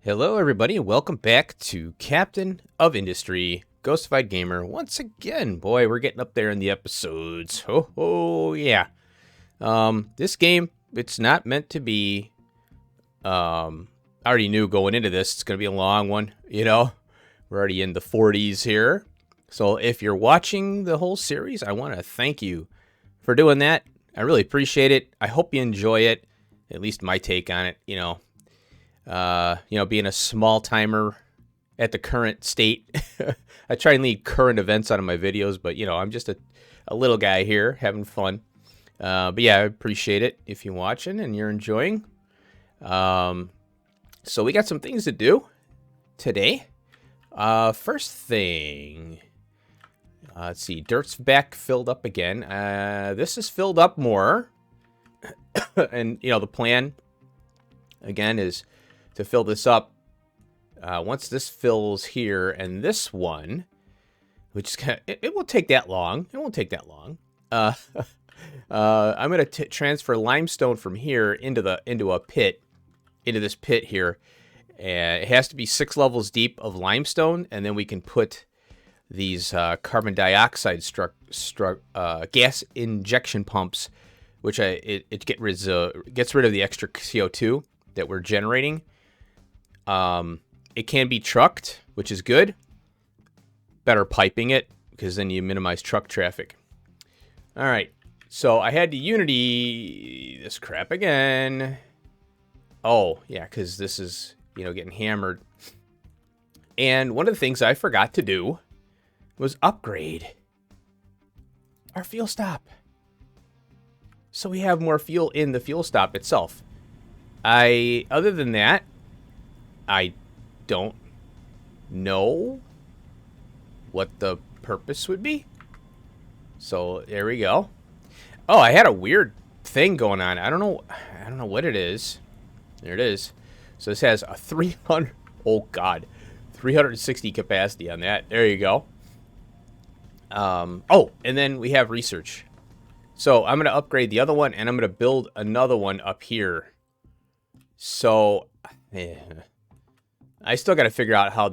Hello, everybody, and welcome back to Captain of Industry, Ghostified Gamer. Once again, boy, we're getting up there in the episodes. Oh, yeah. This game, it's not meant to be. I already knew going into this, it's going to be a long one. You know, we're already in the 40s here. So if you're watching the whole series, I want to thank you for doing that. I really appreciate it. I hope you enjoy it. At least my take on it, being a small timer at the current state. I try and leave current events out of my videos, but, I'm just a little guy here having fun. But yeah, I appreciate it if you're watching and you're enjoying. So we got some things to do today. First thing, let's see, dirt's back filled up again. This is filled up more. And, the plan, again, is to fill this up. Once this fills here and this one, which is it won't take that long. It won't take that long. I'm going to transfer limestone from here into this pit here. And it has to be 6 levels deep of limestone, and then we can put these carbon dioxide gas injection pumps, which it gets rid of the extra CO2 that we're generating. It can be trucked, which is good. Better piping it, because then you minimize truck traffic. All right, so I had to Unity this crap again. Oh, yeah, because this is, getting hammered. And one of the things I forgot to do was upgrade our fuel stop, so we have more fuel in the fuel stop itself. Other than that, I don't know what the purpose would be. So there we go. Oh, I had a weird thing going on. I don't know what it is. There it is. So this has a 360 capacity on that. There you go. Oh, and then we have research. So I'm going to upgrade the other one, and I'm going to build another one up here. So, yeah. I still got to figure out how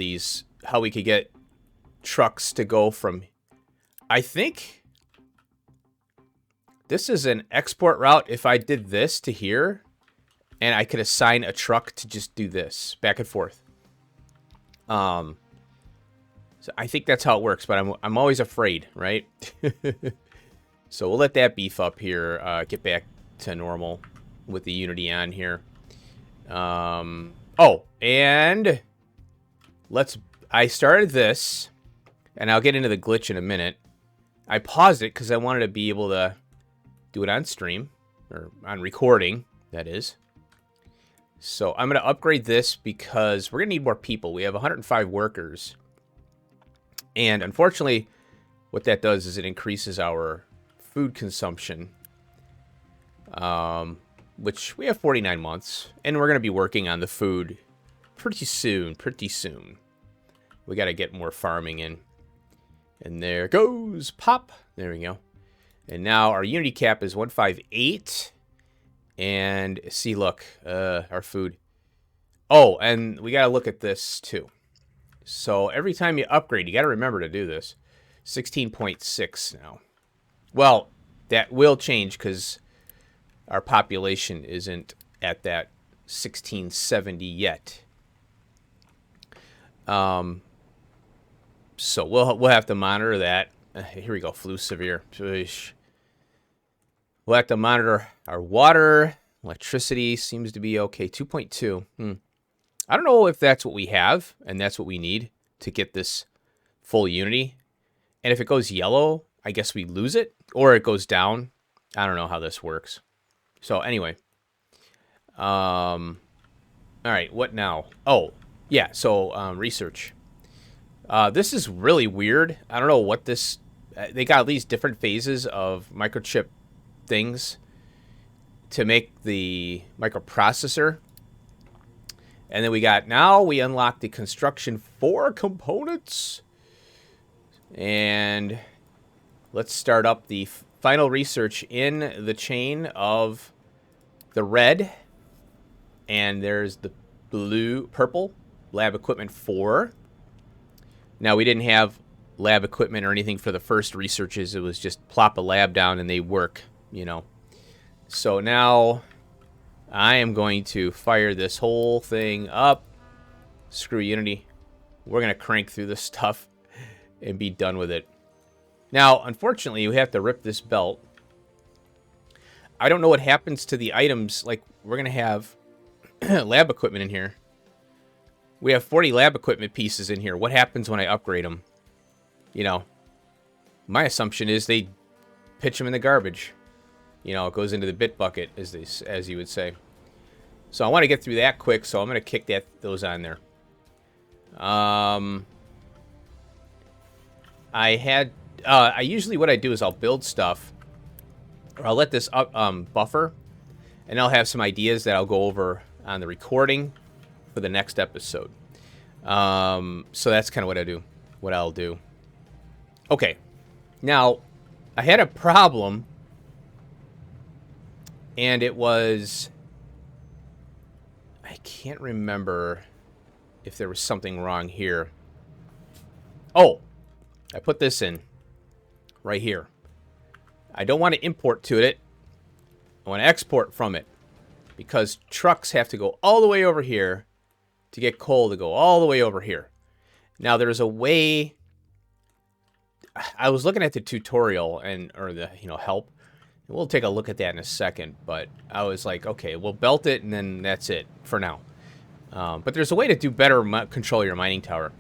we could get trucks to go from. I think this is an export route. If I did this to here, and I could assign a truck to just do this back and forth. So I think that's how it works, but I'm always afraid, right? So we'll let that beef up here. Get back to normal with the Unity on here. Oh, and I started this, and I'll get into the glitch in a minute. I paused it because I wanted to be able to do it on stream, or on recording, that is. So I'm going to upgrade this because we're going to need more people. We have 105 workers. And unfortunately, what that does is it increases our food consumption. Which we have 49 months, and we're going to be working on the food pretty soon. We got to get more farming in. And there goes pop. There we go. And now our Unity cap is 158. And see, look, our food. Oh, and we got to look at this too. So every time you upgrade, you got to remember to do this. 16.6 now. Well, that will change because our population isn't at that 1670 yet. So we'll have to monitor that. Here we go, flu severe. We'll have to monitor our water. Electricity seems to be okay. 2.2. I don't know if that's what we have, and that's what we need to get this full Unity. And if it goes yellow, I guess we lose it, or it goes down. I don't know how this works. So anyway, all right, what now? Oh, yeah, so research. This is really weird. I don't know what this, they got these different phases of microchip things to make the microprocessor. And then we unlock the construction 4 components. And let's start up the final research in the chain of the red, and there's the purple, lab equipment for. Now, we didn't have lab equipment or anything for the first researches. It was just plop a lab down and they work, you know. So now I am going to fire this whole thing up. Screw Unity. We're going to crank through this stuff and be done with it. Now, unfortunately, we have to rip this belt. I don't know what happens to the items. Like, we're going to have lab equipment in here. We have 40 lab equipment pieces in here. What happens when I upgrade them? You know, my assumption is they pitch them in the garbage. You know, it goes into the bit bucket, as you would say. So I want to get through that quick, so I'm going to kick those on there. I usually, what I do is I'll build stuff, or I'll let this up, buffer, and I'll have some ideas that I'll go over on the recording for the next episode. So that's kind of what I'll do. Okay, now I had a problem, and it was, I can't remember if there was something wrong here. Oh, I put this in right here. I don't want to import to it. I want to export from it, because trucks have to go all the way over here to get coal to go all the way over here. Now, there's a way. I was looking at the tutorial or the help. We'll take a look at that in a second, but I was like, okay, we'll belt it and then that's it for now. But there's a way to do better control your mining tower.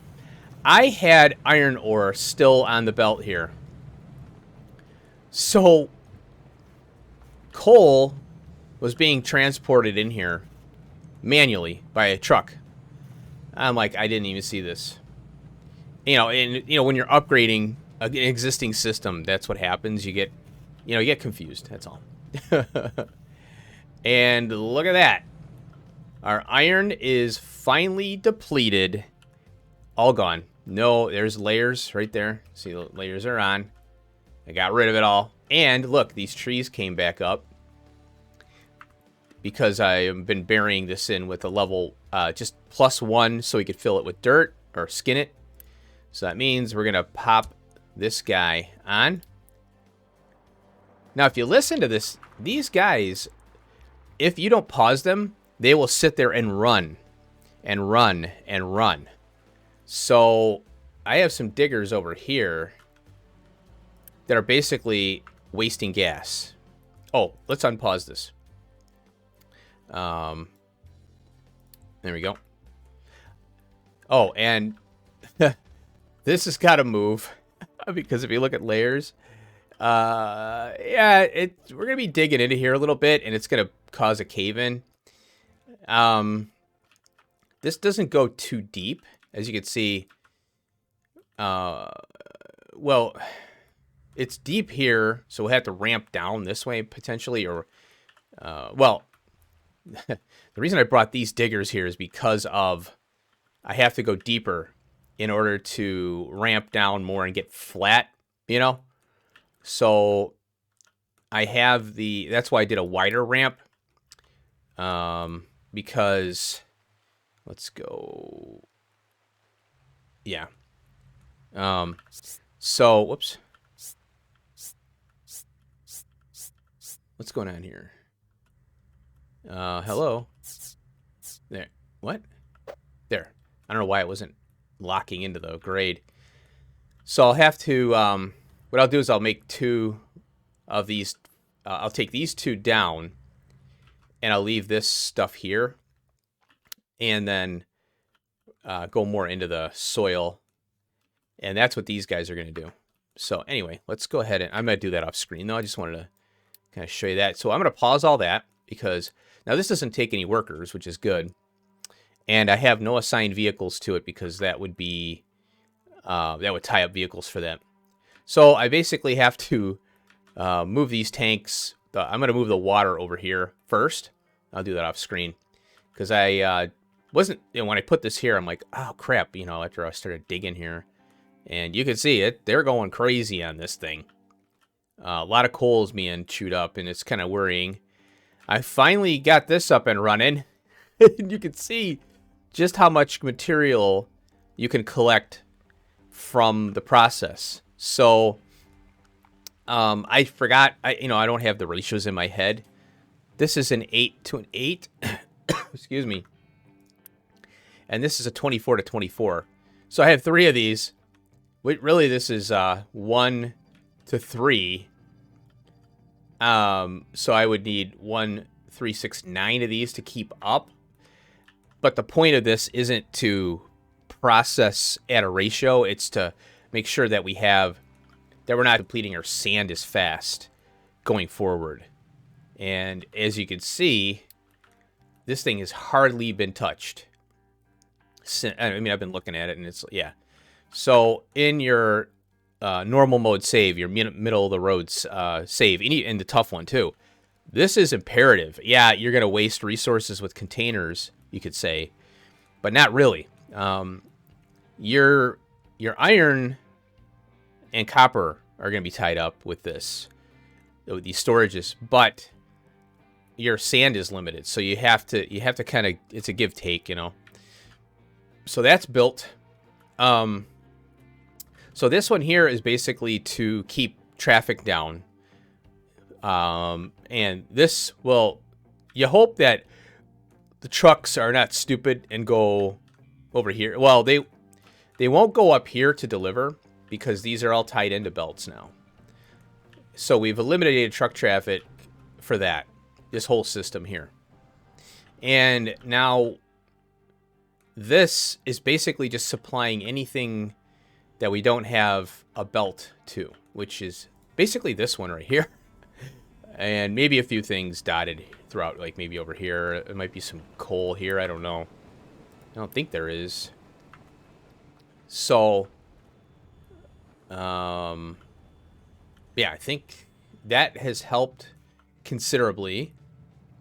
I had iron ore still on the belt here. So coal was being transported in here manually by a truck. I'm like, I didn't even see this. And when you're upgrading an existing system, that's what happens. You get confused. That's all. And look at that. Our iron is finally depleted. All gone. No, there's layers right there. See, the layers are on. I got rid of it all. And look, these trees came back up because I've been burying this in with a level just +1 so we could fill it with dirt or skin it. So that means we're going to pop this guy on. Now, if you listen to this, these guys, if you don't pause them, they will sit there and run and run and run. So I have some diggers over here that are basically wasting gas. Oh, let's unpause this. There we go. Oh, and this has got to move because if you look at layers, yeah, we're gonna be digging into here a little bit, and it's gonna cause a cave-in. This doesn't go too deep, as you can see. Well, it's deep here, so we'll have to ramp down this way potentially, or well, the reason I brought these diggers here is because of I have to go deeper in order to ramp down more and get flat, So I have that's why I did a wider ramp. Because let's go. Yeah. So whoops. What's going on here? Hello. There. What? There. I don't know why it wasn't locking into the grade. So I'll have to, what I'll do is I'll make 2 of these. I'll take these 2 down, and I'll leave this stuff here, and then go more into the soil, and that's what these guys are going to do. So anyway, let's go ahead, and I'm going to do that off screen, though. I just wanted to kind of show you that. So I'm going to pause all that, because now this doesn't take any workers, which is good. And I have no assigned vehicles to it because that would be, that would tie up vehicles for them. So I basically have to move these tanks. I'm going to move the water over here first. I'll do that off screen because I wasn't, when I put this here, I'm like, oh crap, after I started digging here. And you can see it, they're going crazy on this thing. A lot of coal is being chewed up, and it's kind of worrying. I finally got this up and running. And you can see just how much material you can collect from the process. So I forgot, I don't have the ratios in my head. This is an 8 to an 8. Excuse me. And this is a 24 to 24. So I have 3 of these. Really, this is 1 to 3. So I would need 1, 3, 6, 9 of these to keep up. But the point of this isn't to process at a ratio. It's to make sure that we're not depleting our sand as fast going forward. And as you can see, this thing has hardly been touched. I mean, I've been looking at it, and it's, yeah. So in your normal mode save, your middle of the road save, and the tough one too, this is imperative. Yeah, you're going to waste resources with containers, you could say, but not really. Your iron and copper are going to be tied up with these storages, but your sand is limited, so you have to kind of, it's a give take, So that's built. So this one here is basically to keep traffic down. And this will, you hope that the trucks are not stupid and go over here. Well, they won't go up here to deliver because these are all tied into belts now. So we've eliminated truck traffic for that, this whole system here. And now this is basically just supplying anything that we don't have a belt to, which is basically this one right here. And maybe a few things dotted throughout, like maybe over here. There might be some coal here. I don't know. I don't think there is. So, yeah, I think that has helped considerably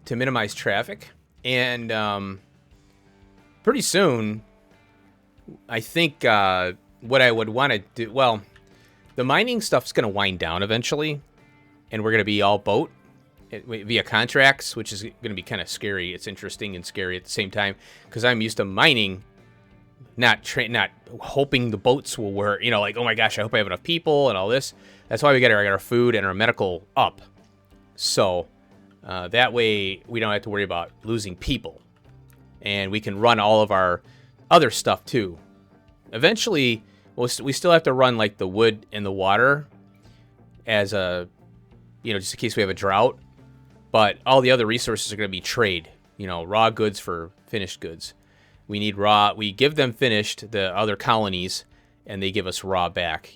to minimize traffic. And pretty soon, I think what I would want to do, well, the mining stuff's going to wind down eventually, and we're going to be all boat via contracts, which is going to be kind of scary. It's interesting and scary at the same time, because I'm used to mining, not hoping the boats will work, like, oh my gosh, I hope I have enough people and all this. That's why we got our food and our medical up. So that way we don't have to worry about losing people. And we can run all of our other stuff too. Eventually, we still have to run like the wood and the water as a, just in case we have a drought. But all the other resources are going to be trade, raw goods for finished goods. We need raw. We give them finished, the other colonies, and they give us raw back,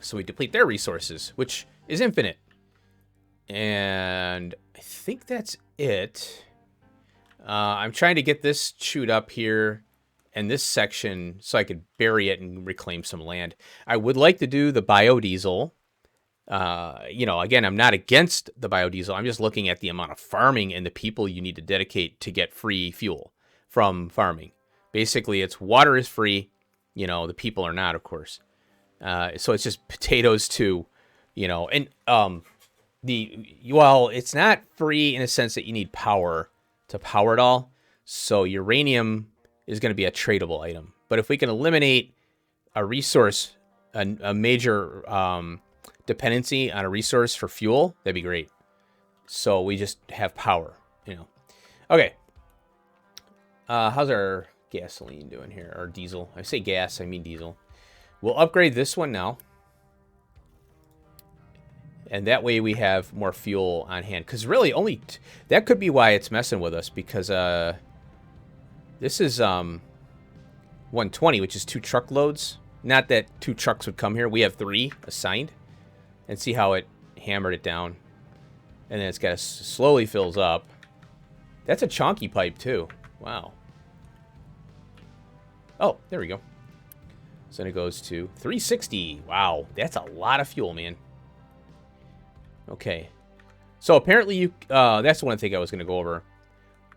So we deplete their resources, which is infinite. And I think that's it. I'm trying to get this chewed up here and this section so I could bury it and reclaim some land. I would like to do the biodiesel. Again, I'm not against the biodiesel. I'm just looking at the amount of farming and the people you need to dedicate to get free fuel from farming. Basically, it's water is free. The people are not, of course. So it's just potatoes too, and it's not free in a sense that you need power to power it all. So uranium is going to be a tradable item. But if we can eliminate a resource, a major dependency on a resource for fuel, that'd be great. So we just have power, Okay. How's our gasoline doing here? Or diesel? I say gas, I mean diesel. We'll upgrade this one now. And that way we have more fuel on hand. Because really, only that could be why it's messing with us. Because this is 120, which is 2 truckloads. Not that 2 trucks would come here. We have 3 assigned. And see how it hammered it down. And then it's got slowly fills up. That's a chonky pipe too. Wow. Oh, there we go. So then it goes to 360. Wow, that's a lot of fuel, man. Okay. So apparently that's one thing I was going to go over.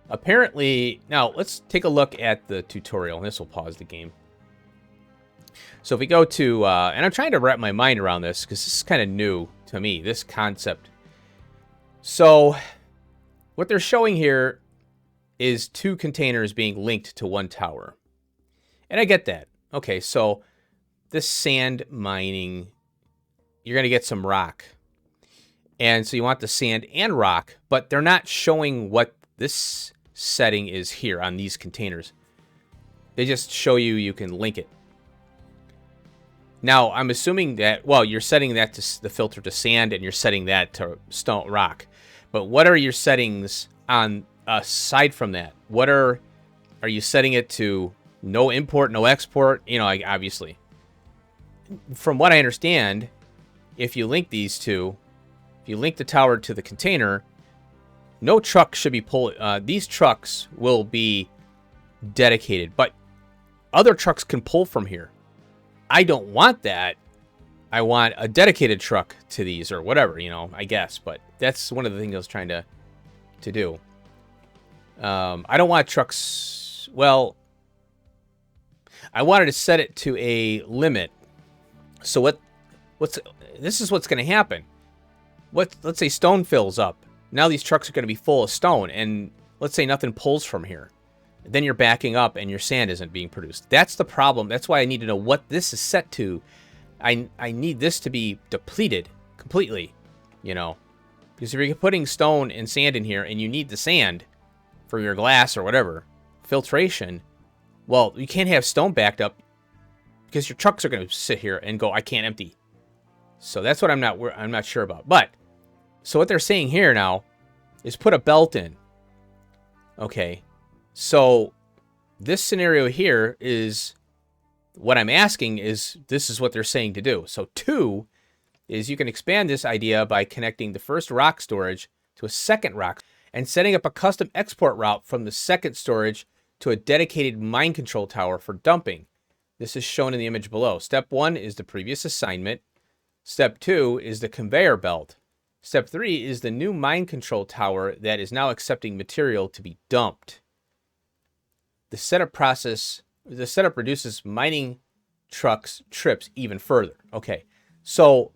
Apparently, now let's take a look at the tutorial. And this will pause the game. So if we go to, and I'm trying to wrap my mind around this because this is kind of new to me, this concept. So what they're showing here is 2 containers being linked to 1 tower. And I get that. Okay, so this sand mining, you're going to get some rock. And so you want the sand and rock, but they're not showing what this setting is here on these containers. They just show you can link it. Now, I'm assuming that, well, you're setting that to the filter to sand and you're setting that to stone rock. But what are your settings on aside from that? What are you setting it to no import, no export? You know, like, obviously. From what I understand, if you link these two, if you link the tower to the container, no truck should be pulling. These trucks will be dedicated, but other trucks can pull from here. I don't want that. I want a dedicated truck to these or whatever, you know, I guess. But that's one of the things I was trying to do. I don't want trucks. Well, I wanted to set it to a limit. So this is what's going to happen. Let's say stone fills up. Now these trucks are going to be full of stone, and let's say nothing pulls from here. Then you're backing up and your sand isn't being produced. That's the problem. That's why I need to know what this is set to. I need this to be depleted completely, you know. Because if you're putting stone and sand in here and you need the sand for your glass or whatever, filtration, well, you can't have stone backed up because your trucks are going to sit here and go, I can't empty. So that's what I'm not sure about. But, so what they're saying here now is put a belt in. Okay. So this scenario here is what I'm asking is this is what they're saying to do. So 2 is you can expand this idea by connecting the first rock storage to a second rock and setting up a custom export route from the second storage to a dedicated mine control tower for dumping. This is shown in the image below. Step 1 is the previous assignment. Step 2 is the conveyor belt. Step 3 is the new mine control tower that is now accepting material to be dumped. The setup reduces mining trucks trips even further. Okay, so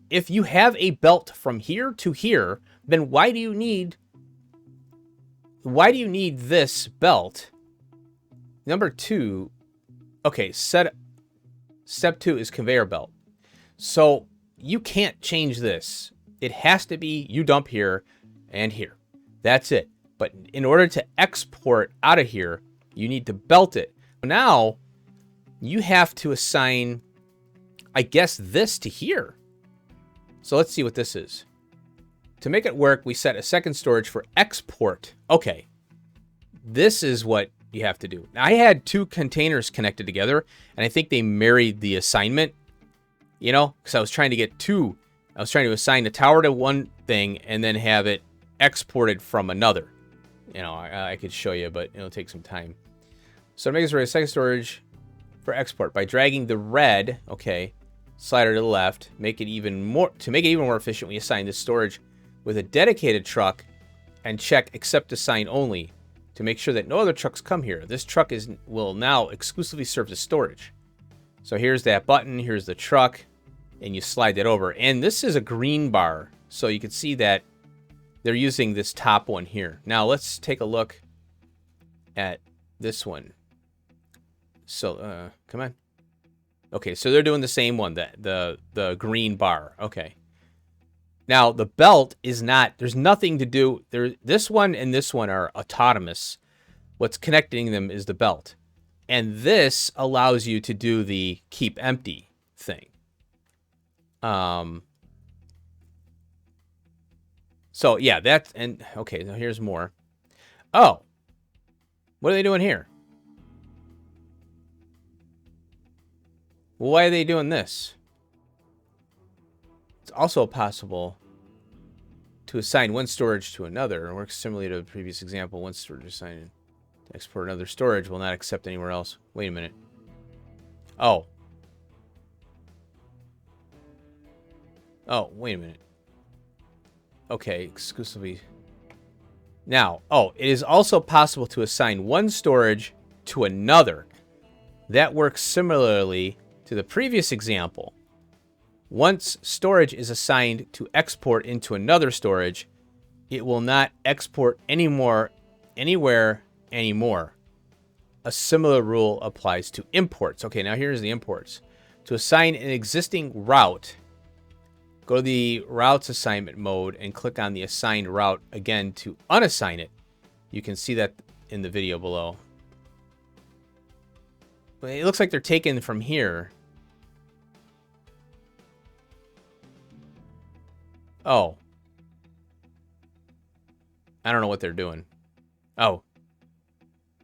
if you have a belt from here to here, then why do you need this belt? Number 2, okay, step 2 is conveyor belt. So you can't change this. It has to be you dump here and here. That's it. But in order to export out of here, you need to belt it. Now, you have to assign, I guess, this to here. So let's see what this is. To make it work, we set a second storage for export. Okay. This is what you have to do. Now, I had 2 containers connected together, and I think they married the assignment, you know, because I was trying to get 2. I was trying to assign the tower to one thing and then have it exported from another. You know, I could show you, but it'll take some time. So to make this a second storage for export by dragging the red, okay, slider to the left, make it even more efficient. We assign this storage with a dedicated truck and check accept assign only to make sure that no other trucks come here. This truck will now exclusively serve as storage. So here's that button, here's the truck, and you slide that over. And this is a green bar, so you can see that they're using this top one here. Now let's take a look at this one. So, come on. Okay, so they're doing the same one, the green bar. Okay. Now, the belt is not, there's nothing to do, this one and this one are autonomous. What's connecting them is the belt. And this allows you to do the keep empty thing. So, yeah, that's, and, okay, now here's more. Oh, what are they doing here? Why are they doing this? It's also possible to assign one storage to another. It works similarly to the previous example. One storage assigned to export another storage will not accept anywhere else. Wait a minute. Oh. Oh, wait a minute. Okay, exclusively. Now, oh, it is also possible to assign one storage to another. That works similarly to the previous example. Once storage is assigned to export into another storage, it will not export anymore anywhere anymore. A similar rule applies to imports. Okay, now here's the imports. To assign an existing route, go to the routes assignment mode and click on the assigned route again to unassign it. You can see that in the video below. But it looks like they're taken from here. Oh. I don't know what they're doing. Oh.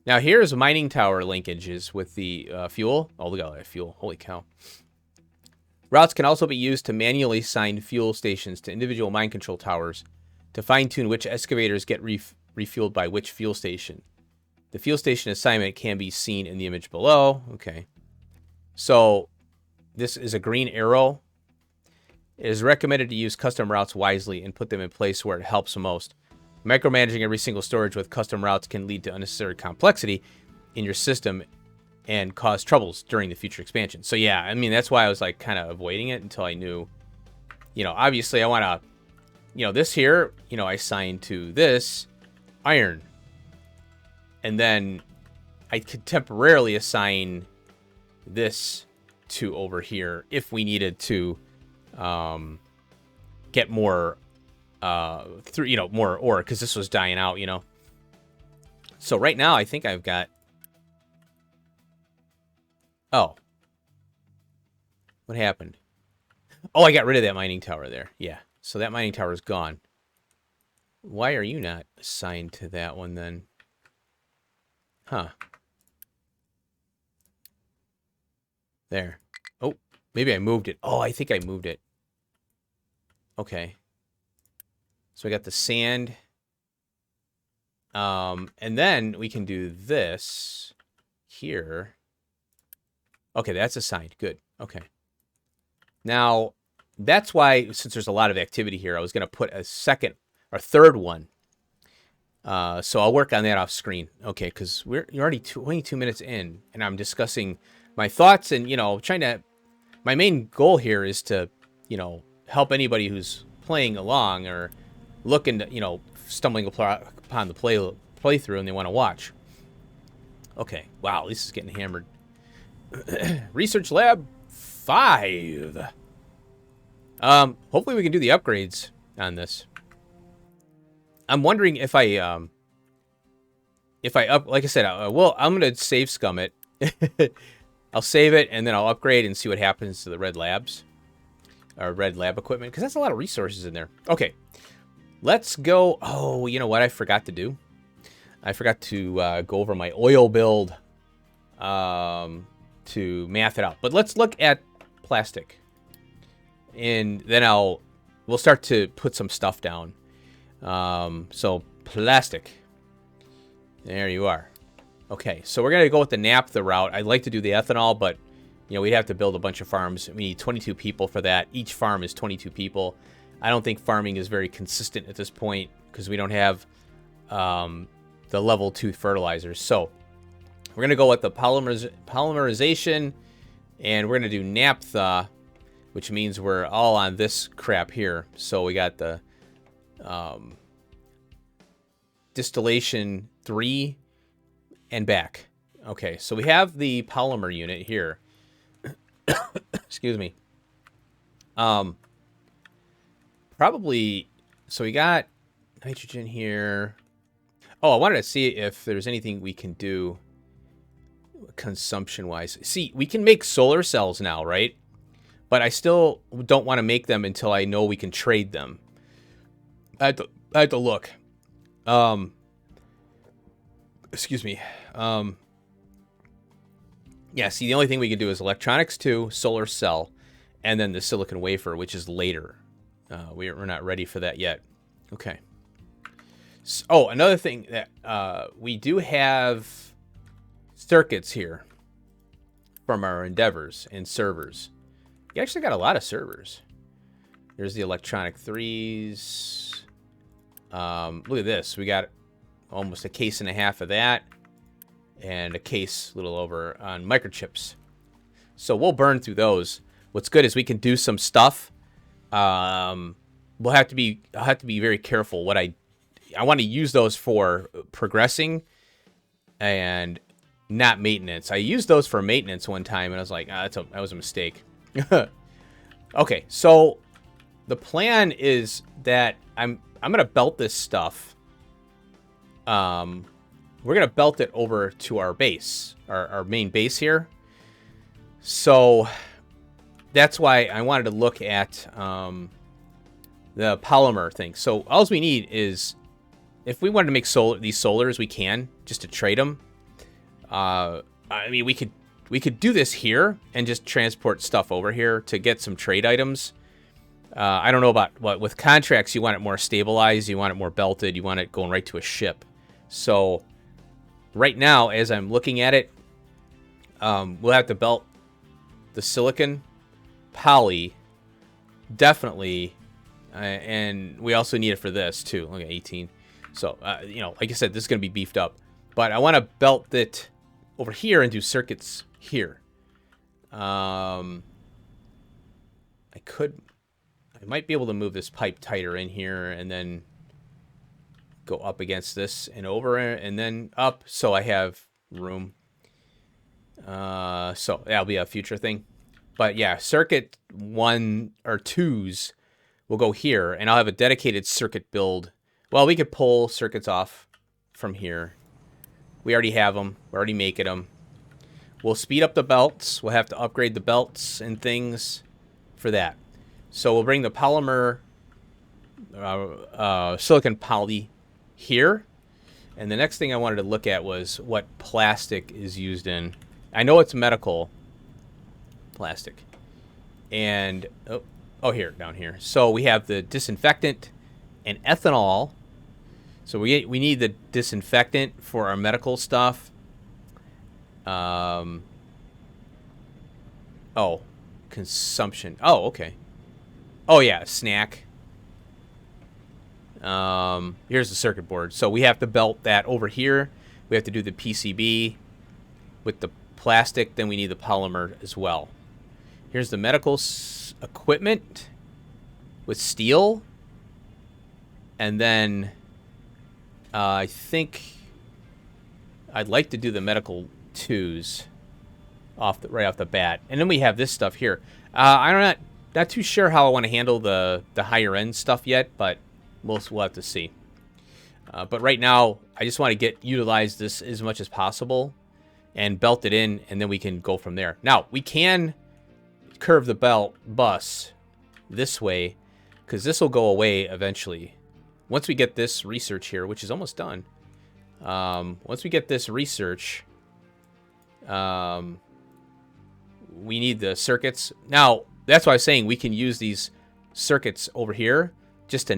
Now here's mining tower linkages with the fuel. Oh, look at all that fuel. Holy cow. Routes can also be used to manually assign fuel stations to individual mine control towers to fine-tune which excavators get refueled by which fuel station. The fuel station assignment can be seen in the image below. Okay. So this is a green arrow. It is recommended to use custom routes wisely and put them in place where it helps the most. Micromanaging every single storage with custom routes can lead to unnecessary complexity in your system and cause troubles during the future expansion. So yeah, I mean, that's why I was like kind of avoiding it until I knew, you know, obviously I want to, you know, this here, you know, I assign to this iron. And then I could temporarily assign this to over here if we needed to get more through, you know, more ore, because this was dying out, you know. So right now I think I've got, oh, what happened? Oh, I got rid of that mining tower there. Yeah, so that mining tower is gone. Why are you not assigned to that one then? Huh. There. Oh, maybe I moved it. Oh, I think I moved it. Okay. So I got the sand. And then we can do this here. Okay, that's assigned. Good. Okay. Now, that's why, since there's a lot of activity here, I was going to put a second or third one. So I'll work on that off screen. Okay, because you're already 22 minutes in, and I'm discussing my thoughts and, you know, trying to, my main goal here is to, you know, help anybody who's playing along or looking to, you know, stumbling upon the playthrough and they want to watch. Okay, wow, this is getting hammered. Research Lab 5. Hopefully we can do the upgrades on this. I'm wondering if I like I said, I'm going to save scum it. I'll save it and then I'll upgrade and see what happens to the red labs. Or red lab equipment, because that's a lot of resources in there. Okay, let's go. Oh, you know what I forgot to do? I forgot to go over my oil build to math it out. But let's look at plastic. And then we'll start to put some stuff down. So plastic. There you are. Okay, so we're going to go with the naphtha route. I'd like to do the ethanol, but you know, we'd have to build a bunch of farms. We need 22 people for that. Each farm is 22 people. I don't think farming is very consistent at this point because we don't have the level 2 fertilizers. So we're going to go with the polymerization, and we're going to do naphtha, which means we're all on this crap here. So we got the distillation 3 and back. Okay, so we have the polymer unit here. Excuse me. Probably, so we got nitrogen here. Oh, I wanted to see if there's anything we can do consumption-wise. See, we can make solar cells now, right? But I still don't want to make them until I know we can trade them. I had to look. Excuse me. Yeah, see, the only thing we can do is electronics 2, solar cell, and then the silicon wafer, which is later. We're not ready for that yet. Okay. So, oh, another thing that we do have circuits here from our endeavors and servers. You actually got a lot of servers. There's the electronic 3s. Look at this. We got almost a case and a half of that. And a case a little over on microchips. So we'll burn through those. What's good is we can do some stuff. I'll have to be very careful what I want to use those for progressing and not maintenance. I used those for maintenance one time, and I was like, that was a mistake. Okay, so the plan is that I'm gonna belt this stuff. We're gonna belt it over to our base, our main base here. So that's why I wanted to look at the polymer thing. So all we need is, if we wanted to make these solars, we can, just to trade them. I mean, we could do this here and just transport stuff over here to get some trade items. I don't know about what with contracts. You want it more stabilized. You want it more belted. You want it going right to a ship. So right now, as I'm looking at it, we'll have to belt the silicon, poly, definitely, and we also need it for this too. Look at 18. So you know, like I said, this is going to be beefed up, but I want to belt it over here and do circuits here. I might be able to move this pipe tighter in here and then go up against this and over and then up, so I have room. So that'll be a future thing. But yeah, circuit 1 or 2s will go here, and I'll have a dedicated circuit build. Well, we could pull circuits off from here. We already have them. We're already making them. We'll speed up the belts. We'll have to upgrade the belts and things for that. So we'll bring the polymer, silicon poly here. And the next thing I wanted to look at was what plastic is used in. I know it's medical plastic. And, oh, here, down here. So we have the disinfectant and ethanol. So we need the disinfectant for our medical stuff. Oh, consumption. Oh, okay. Oh, yeah, snack. Here's the circuit board. So we have to belt that over here. We have to do the PCB with the plastic. Then we need the polymer as well. Here's the medical equipment with steel. And then I think I'd like to do the medical 2s right off the bat. And then we have this stuff here. I'm not too sure how I want to handle the higher end stuff yet, but we'll have to see. But right now, I just want to utilize this as much as possible and belt it in, and then we can go from there. Now, we can curve the bus this way, because this will go away eventually. Once we get this research here, which is almost done. Once we get this research, we need the circuits. Now, that's why I was saying we can use these circuits over here just to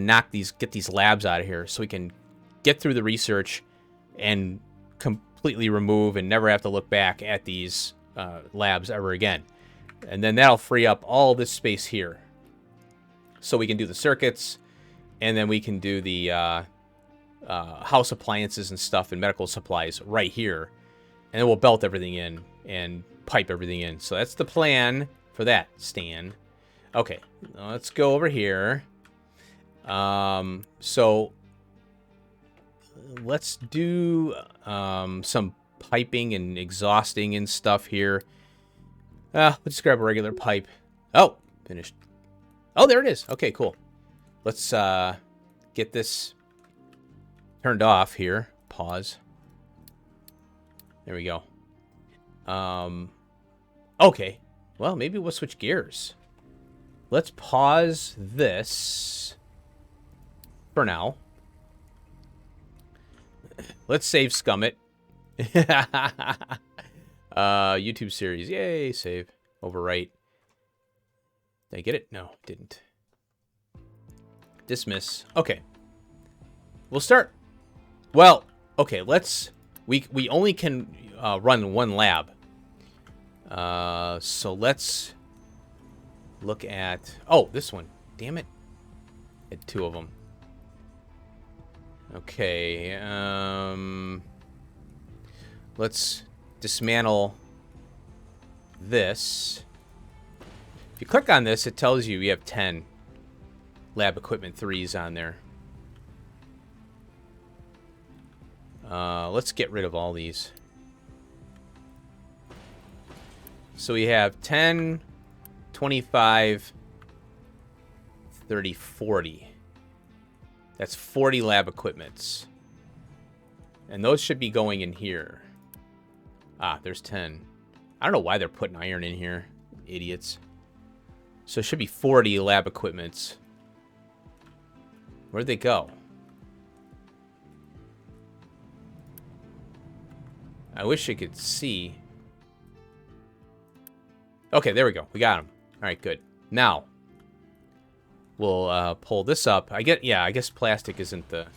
get these labs out of here, so we can get through the research and completely remove and never have to look back at these labs ever again. And then that'll free up all this space here, so we can do the circuits, and then we can do the house appliances and stuff and medical supplies right here, and then we'll belt everything in and pipe everything in. So that's the plan for that, Stan. Okay, let's go over here. So let's do some piping and exhausting and stuff here. We'll just grab a regular pipe. Oh, finished. Oh, there it is. Okay, cool. Let's get this turned off here. Pause. There we go. Okay. Well, maybe we'll switch gears. Let's pause this for now. Let's save Scummit. YouTube series. Yay, save. Overwrite. Did I get it? No, didn't. Dismiss. Okay. We'll start. Well, okay, we only can run one lab. So let's look at, oh, this one. Damn it. I had 2 of them. Okay, let's dismantle this. If you click on this, it tells you you have 10 lab equipment 3s on there. Let's get rid of all these. So we have 10, 25, 30, 40. That's 40 lab equipments. And those should be going in here. Ah, there's 10. I don't know why they're putting iron in here. Idiots. So it should be 40 lab equipments. Where'd they go? I wish I could see. Okay, there we go. We got them. All right, good. Now, we'll pull this up. I guess plastic isn't the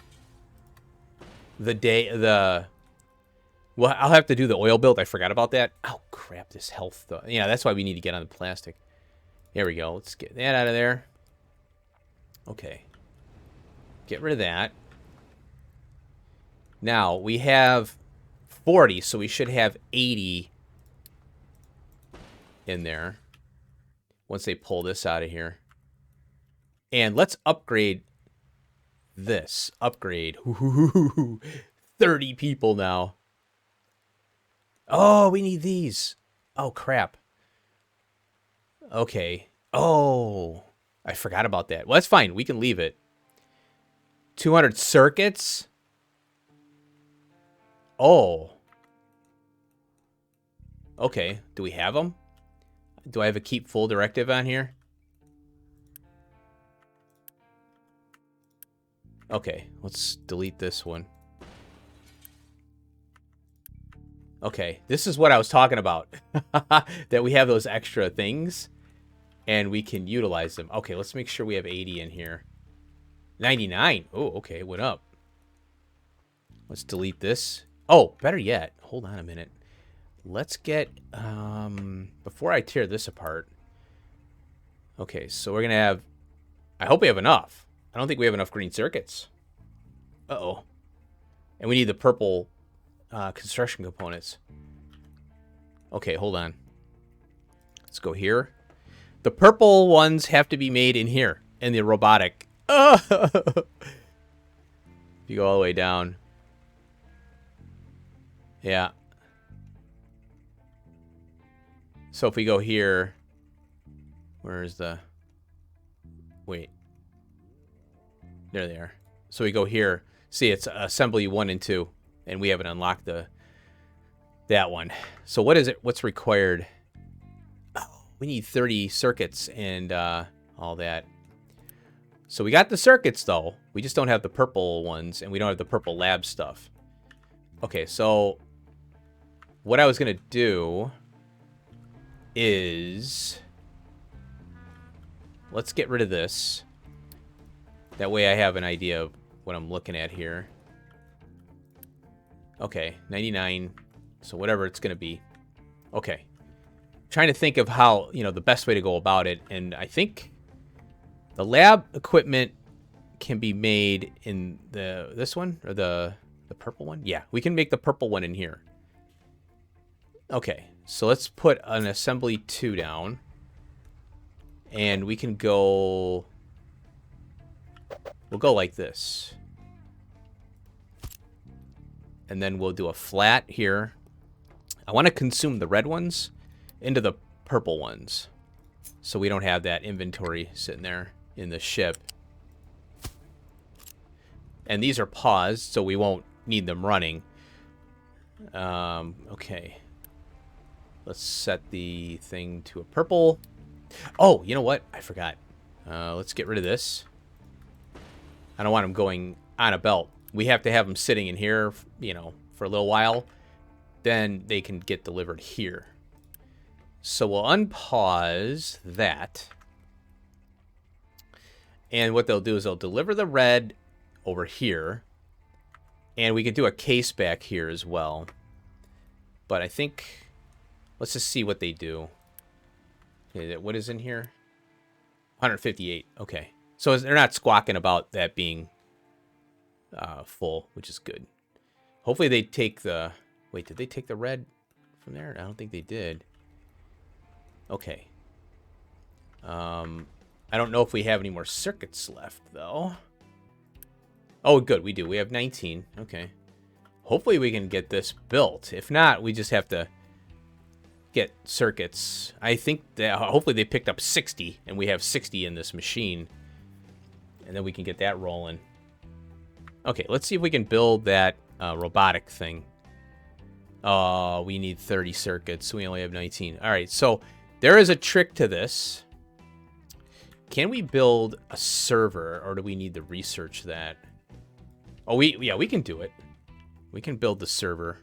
well, I'll have to do the oil build. I forgot about that. Oh, crap, this health though. Yeah, that's why we need to get on the plastic. There we go. Let's get that out of there. Okay. Get rid of that. Now, we have 40, so we should have 80 in there once they pull this out of here. And let's upgrade this. Upgrade. 30 people now. Oh, we need these. Oh, crap. Okay. Oh, I forgot about that. Well, that's fine. We can leave it. 200 circuits. Oh. Okay. Do we have them? Do I have a keep full directive on here? Okay. Let's delete this one. Okay. This is what I was talking about. That we have those extra things. And we can utilize them. Okay. Let's make sure we have 80 in here. 99. Oh, okay. It went up. Let's delete this. Oh, better yet. Hold on a minute. Let's get, before I tear this apart. Okay, so we're going to have, I hope we have enough. I don't think we have enough green circuits. Uh-oh. And we need the purple construction components. Okay, hold on. Let's go here. The purple ones have to be made in here, in the robotic. If you go all the way down. Yeah. So if we go here, where's the, wait, there they are. So we go here, see it's assembly 1 and 2, and we haven't unlocked that one. So what is it, what's required? Oh, we need 30 circuits and all that. So we got the circuits though, we just don't have the purple ones, and we don't have the purple lab stuff. Okay, so what I was gonna do is, let's get rid of this. That way I have an idea of what I'm looking at here. Okay, 99. So whatever it's going to be. Okay. Trying to think of how, the best way to go about it. And I think the lab equipment can be made in this one or the purple one. Yeah, we can make the purple one in here. Okay. So let's put an assembly 2 down. And we can go, we'll go like this. And then we'll do a flat here. I want to consume the red ones into the purple ones. So we don't have that inventory sitting there in the ship. And these are paused, so we won't need them running. Okay. Let's set the thing to a purple. Oh, you know what? I forgot. Let's get rid of this. I don't want them going on a belt. We have to have them sitting in here, for a little while. Then they can get delivered here. So we'll unpause that. And what they'll do is they'll deliver the red over here. And we can do a case back here as well. But I think, let's just see what they do. Okay, what is in here? 158. Okay. So they're not squawking about that being full, which is good. Hopefully they take the... Wait, did they take the red from there? I don't think they did. Okay. I don't know if we have any more circuits left, though. Oh, good. We do. We have 19. Okay. hopefully we can get this built. If not, we just have to get circuits. I think that hopefully they picked up 60, and we have 60 in this machine. And then we can get that rolling. Okay, let's see if we can build that robotic thing. Oh, we need 30 circuits. We only have 19. All right, so there is a trick to this. Can we build a server, or do we need to research that? Oh, yeah, we can do it. We can build the server.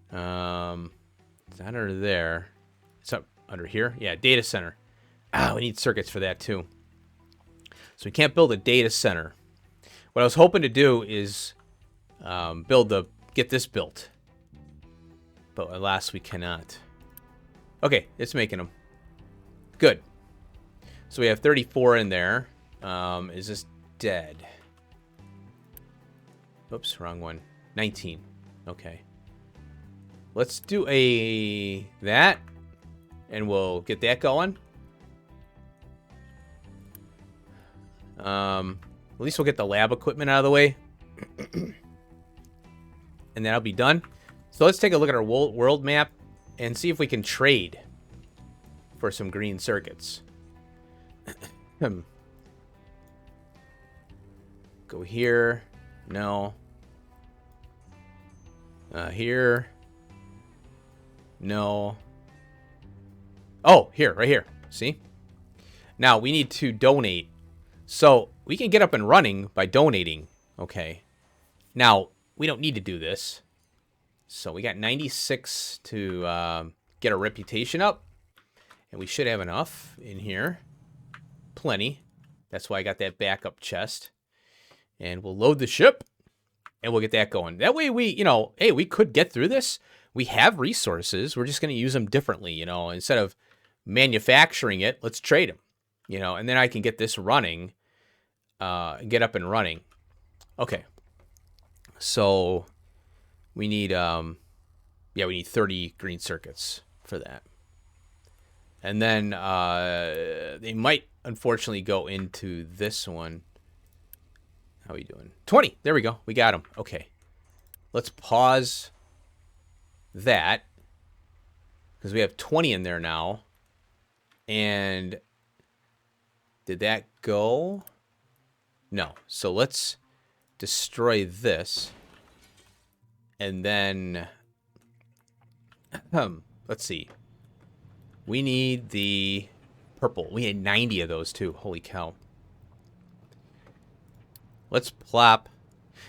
Is that under there? It's up under here. Yeah, data center. Ah, we need circuits for that too. So we can't build a data center. What I was hoping to do is get this built. But alas, we cannot. Okay, it's making them. Good. So we have 34 in there. Is this dead? Oops, wrong one. 19. Okay. Let's do that. And we'll get that going. At least we'll get the lab equipment out of the way. And that'll be done. So let's take a look at our world map and see if we can trade for some green circuits. Go here. No. Here. No. Oh, here, right here. See? Now we need to donate. So we can get up and running by donating. Okay. Now, we don't need to do this. So we got 96 to get our reputation up. And we should have enough in here. Plenty. That's why I got that backup chest. And we'll load the ship. And we'll get that going. That way we, hey, we could get through this. We have resources. We're just going to use them differently, Instead of manufacturing it, let's trade them. And then I can get this running. Get up and running. Okay. So we need we need 30 green circuits for that. And then they might unfortunately go into this one. How are we doing? 20. There we go. We got them. Okay. Let's pause that because we have 20 in there now. And did that go? No. So let's destroy this. And then let's see. We need the purple. We had 90 of those too. Holy cow. Let's plop.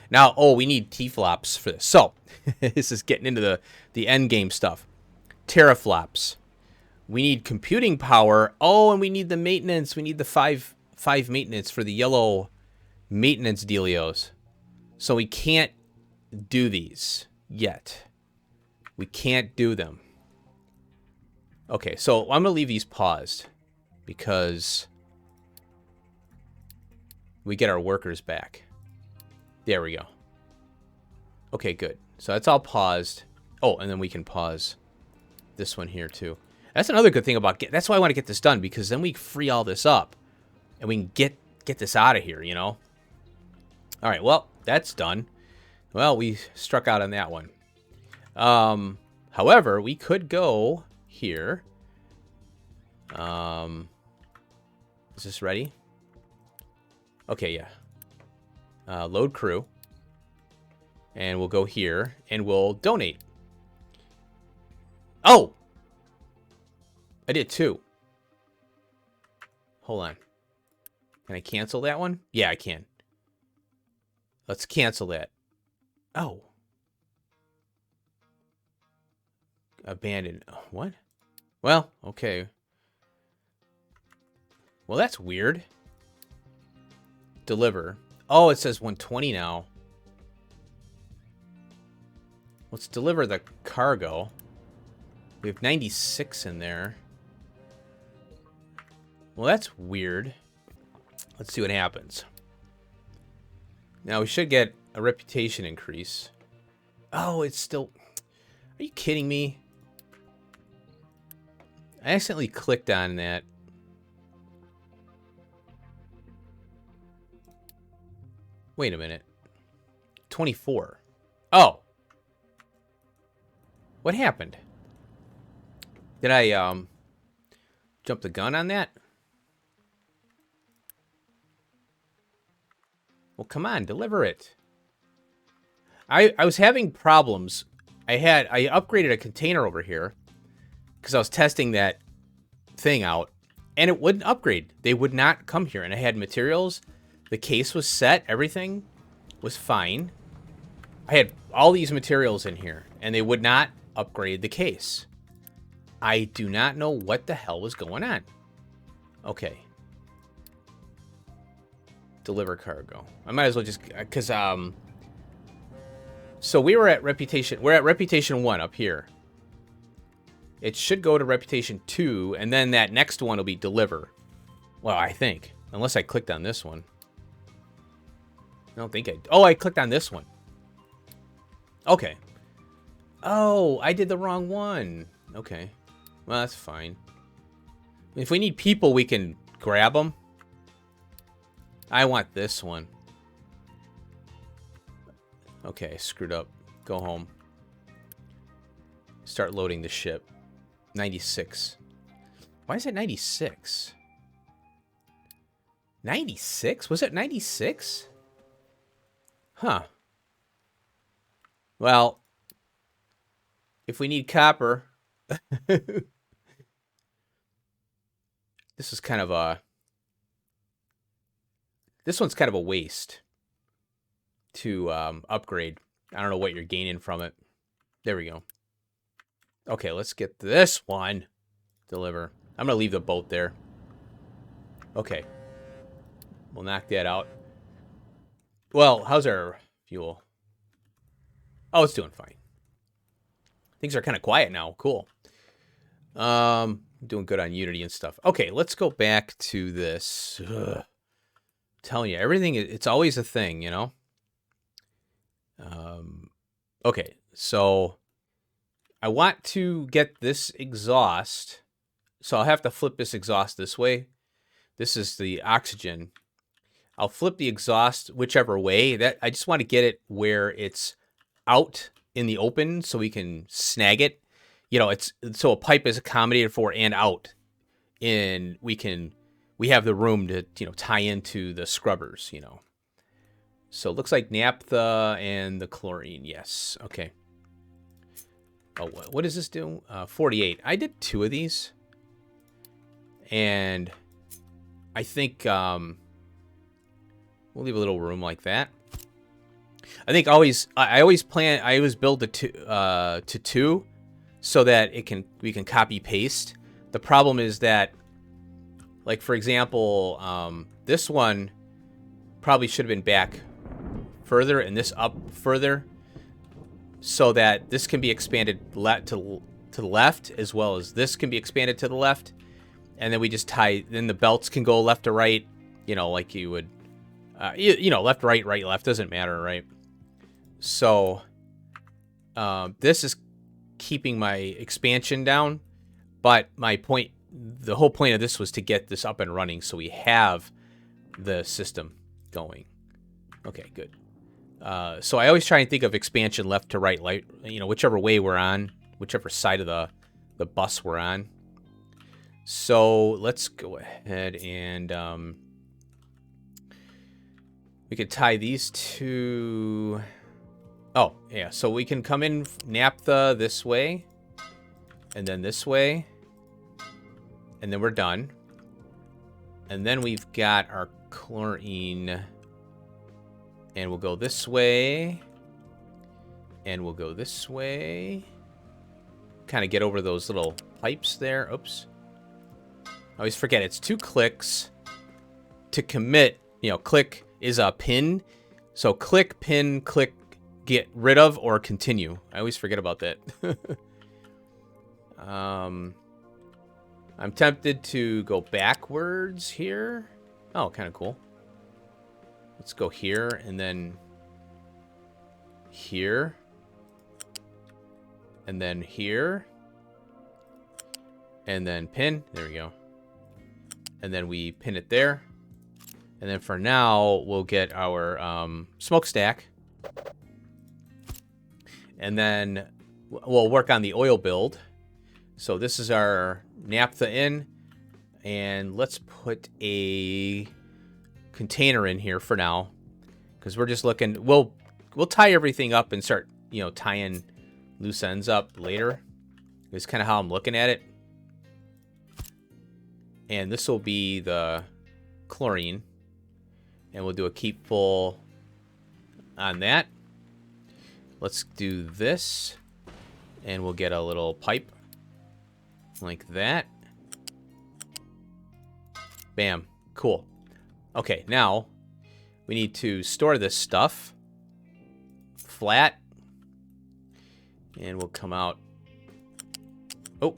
Now, we need T-flops for this. So, this is getting into the end game stuff. Teraflops. We need computing power. Oh, and we need the maintenance. We need the five maintenance for the yellow maintenance dealios. So we can't do these yet. We can't do them. Okay, so I'm going to leave these paused because we get our workers back. There we go. Okay, good. So that's all paused. Oh, and then we can pause this one here too. That's another good thing about that's why I want to get this done, because then we free all this up and we can get this out of here, All right, well, that's done. Well, we struck out on that one. However, we could go here. Is this ready? Okay, yeah. Load crew. And we'll go here and we'll donate. Oh! I did two. Hold on. Can I cancel that one? Yeah, I can. Let's cancel that. Oh. Abandoned. What? Well, okay. Well, that's weird. Deliver. Oh, it says 120 now. Let's deliver the cargo. We have 96 in there. Well, that's weird. Let's see what happens. Now, we should get a reputation increase. Oh, it's still... Are you kidding me? I accidentally clicked on that. Wait a minute. 24. Oh. What happened? Did I, jump the gun on that? Well, come on, deliver it. I was having problems. I upgraded a container over here because I was testing that thing out, and it wouldn't upgrade. They would not come here, and I had materials. The case was set. Everything was fine. I had all these materials in here, and they would not upgrade the case. I do not know what the hell was going on. Okay. Deliver cargo. I might as well just, because, so we were at Reputation, we're at Reputation 1 up here. It should go to Reputation 2, and then that next one will be Deliver. Well, I think. Unless I clicked on this one. I don't think I... Oh, I clicked on this one. Okay. Oh, I did the wrong one. Okay. Well, that's fine. If we need people, we can grab them. I want this one. Okay, screwed up. Go home. Start loading the ship. 96. Why is it 96? 96? Was it 96? Huh. Well, if we need copper... This is kind of a... This one's kind of a waste to upgrade. I don't know what you're gaining from it. There we go. Okay, let's get this one. Deliver. I'm going to leave the boat there. Okay. We'll knock that out. Well, how's our fuel? Oh, it's doing fine. Things are kind of quiet now. Cool. Doing good on Unity and stuff. Okay, let's go back to this. Ugh. Telling you, everything, it's always a thing, you know? Okay, so I want to get this exhaust. So I'll have to flip this exhaust this way. This is the oxygen. I'll flip the exhaust whichever way. That I just want to get it where it's out in the open so we can snag it. You know, it's so a pipe is accommodated for and out. And we have the room to, you know, tie into the scrubbers, you know. So it looks like naphtha and the chlorine. Yes. Okay. Oh, what does this do? 48. I did 2 of these. And I think we'll leave a little room like that. I think I always build to 2 so that we can copy paste. The problem is that, like, for example, this one probably should have been back further and this up further so that this can be expanded to the left, as well as this can be expanded to the left. And then we just tie, then the belts can go left to right, you know, like you would, you know, left, right, right, left, doesn't matter, right? So this is keeping my expansion down, but the whole point of this was to get this up and running so we have the system going. Okay, good. So I always try and think of expansion left to right, like, you know, whichever way we're on, whichever side of the bus we're on. So let's go ahead and we could tie these two. Oh, yeah. So we can come in naphtha this way and then this way. And then we're done. And then we've got our chlorine. And we'll go this way. And we'll go this way. Kind of get over those little pipes there. Oops. I always forget. It's 2 clicks to commit. You know, click is a pin. So click, pin, click, get rid of, or continue. I always forget about that. I'm tempted to go backwards here. Oh, kind of cool. Let's go here and then here. And then here. And then pin. There we go. And then we pin it there. And then for now, we'll get our smokestack. And then we'll work on the oil build. So this is our naphtha in. And let's put a container in here for now. Because we're just looking... We'll tie everything up and start, tying loose ends up later. Is kind of how I'm looking at it. And this will be the chlorine. And we'll do a keep full on that. Let's do this. And we'll get a little pipe. Like that. Bam. Cool. Okay, now we need to store this stuff flat. And we'll come out. Oh.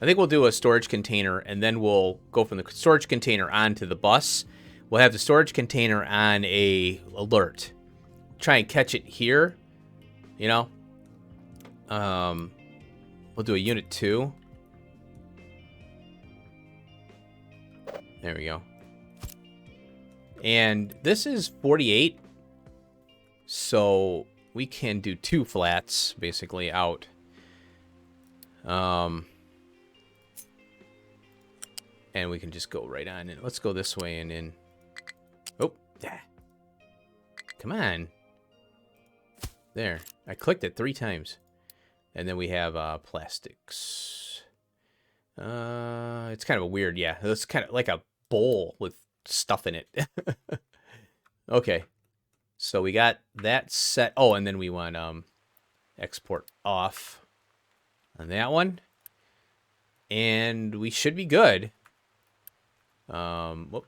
I think we'll do a storage container, and then we'll go from the storage container onto the bus. We'll have the storage container on a alert. Try and catch it here, We'll do a unit 2. There we go. And this is 48. So we can do 2 flats, basically, out. And we can just go right on in. Let's go this way and in. Oh, yeah. Come on. There. I clicked it 3 times. And then we have plastics. It's kind of a weird, yeah. It's kind of like a bowl with stuff in it. Okay. So we got that set. Oh, and then we want export off on that one. And we should be good. Whoop.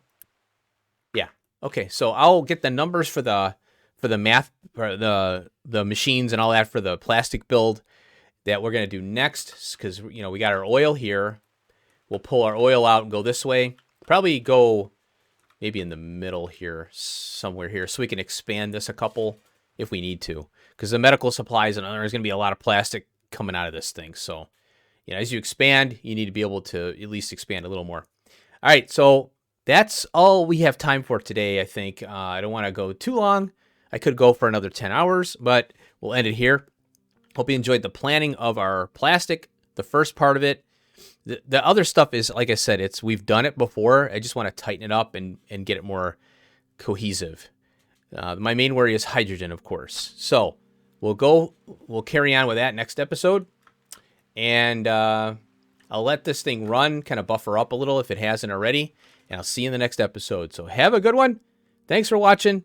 Yeah. Okay. So I'll get the numbers for the math, or the machines and all that for the plastic build that we're going to do next, because we got our oil here. We'll pull our oil out and go this way. Probably go maybe in the middle here, somewhere here, so we can expand this a couple if we need to, because the medical supplies and there's going to be a lot of plastic coming out of this thing. So as you expand, you need to be able to at least expand a little more. All right, so that's all we have time for today, I think. I don't want to go too long. I could go for another 10 hours, but we'll end it here. Hope you enjoyed the planning of our plastic, the first part of it. The other stuff is, like I said, we've done it before. I just want to tighten it up and get it more cohesive. My main worry is hydrogen, of course. So we'll carry on with that next episode. And I'll let this thing run, kind of buffer up a little if it hasn't already. And I'll see you in the next episode. So have a good one. Thanks for watching.